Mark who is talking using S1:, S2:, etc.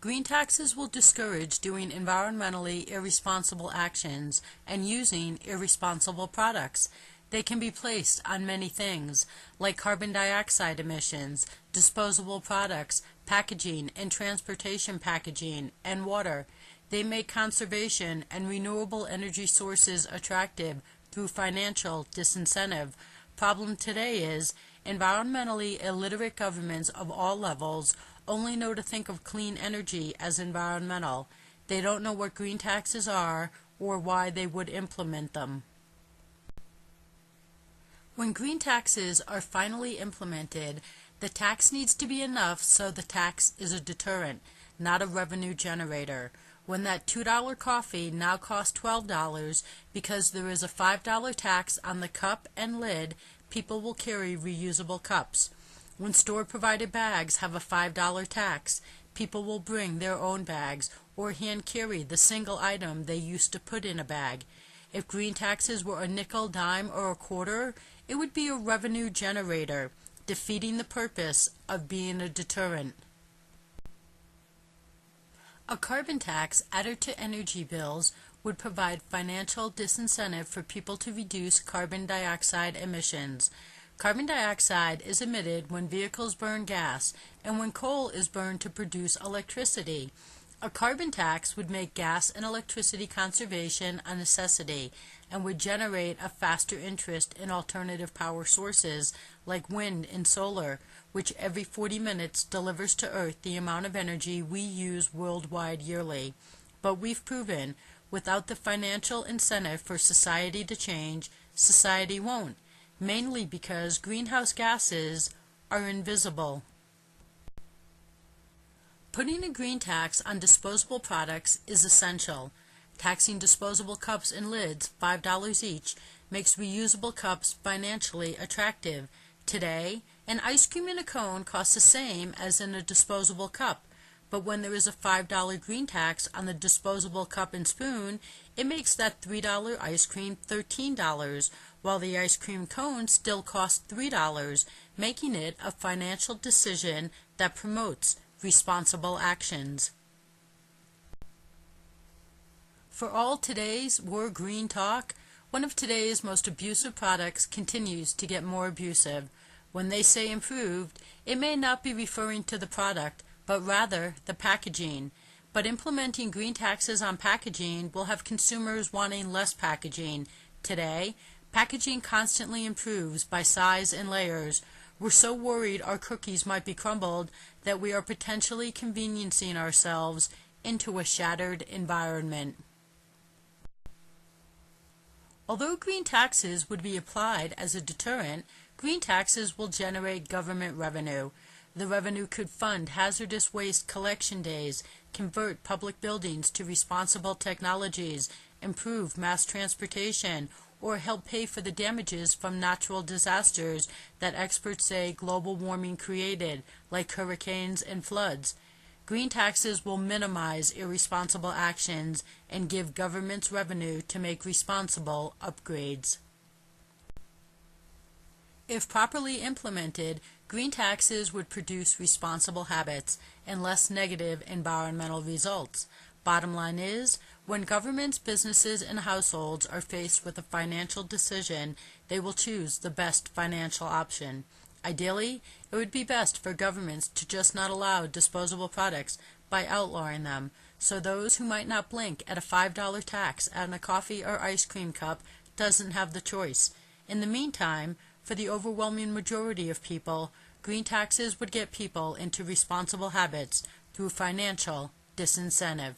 S1: Green taxes will discourage doing environmentally irresponsible actions and using irresponsible products. They can be placed on many things, like carbon dioxide emissions, disposable products, packaging and transportation packaging, and water. They make conservation and renewable energy sources attractive through financial disincentive. Problem today is environmentally illiterate governments of all levels only know to think of clean energy as environmental. They don't know what green taxes are or why they would implement them. When green taxes are finally implemented, the tax needs to be enough so the tax is a deterrent, not a revenue generator. When that $2 coffee now costs $12 because there is a $5 tax on the cup and lid, people will carry reusable cups. When store-provided bags have a $5 tax, people will bring their own bags or hand carry the single item they used to put in a bag. If green taxes were a nickel, dime, or a quarter, it would be a revenue generator, defeating the purpose of being a deterrent. A carbon tax added to energy bills would provide financial disincentive for people to reduce carbon dioxide emissions. Carbon dioxide is emitted when vehicles burn gas and when coal is burned to produce electricity. A carbon tax would make gas and electricity conservation a necessity and would generate a faster interest in alternative power sources like wind and solar, which every 40 minutes delivers to Earth the amount of energy we use worldwide yearly. But we've proven, without the financial incentive for society to change, society won't, mainly because greenhouse gases are invisible. Putting a green tax on disposable products is essential. Taxing disposable cups and lids, $5 each, makes reusable cups financially attractive. Today, an ice cream in a cone costs the same as in a disposable cup, but when there is a $5 green tax on the disposable cup and spoon, it makes that $3 ice cream $13, while the ice cream cone still costs $3, making it a financial decision that promotes responsible actions. For all today's We're Green talk, one of today's most abusive products continues to get more abusive. When they say improved, it may not be referring to the product, but rather the packaging. But implementing green taxes on packaging will have consumers wanting less packaging. Today, packaging constantly improves by size and layers. We're so worried our cookies might be crumbled that we are potentially conveniencing ourselves into a shattered environment. Although green taxes would be applied as a deterrent, green taxes will generate government revenue. The revenue could fund hazardous waste collection days, convert public buildings to responsible technologies, improve mass transportation, or help pay for the damages from natural disasters that experts say global warming created, like hurricanes and floods. Green taxes will minimize irresponsible actions and give governments revenue to make responsible upgrades. If properly implemented, green taxes would produce responsible habits and less negative environmental results. Bottom line is, when governments, businesses, and households are faced with a financial decision, they will choose the best financial option. Ideally, it would be best for governments to just not allow disposable products by outlawing them, so those who might not blink at a $5 tax on a coffee or ice cream cup doesn't have the choice. In the meantime, for the overwhelming majority of people, green taxes would get people into responsible habits through financial disincentive.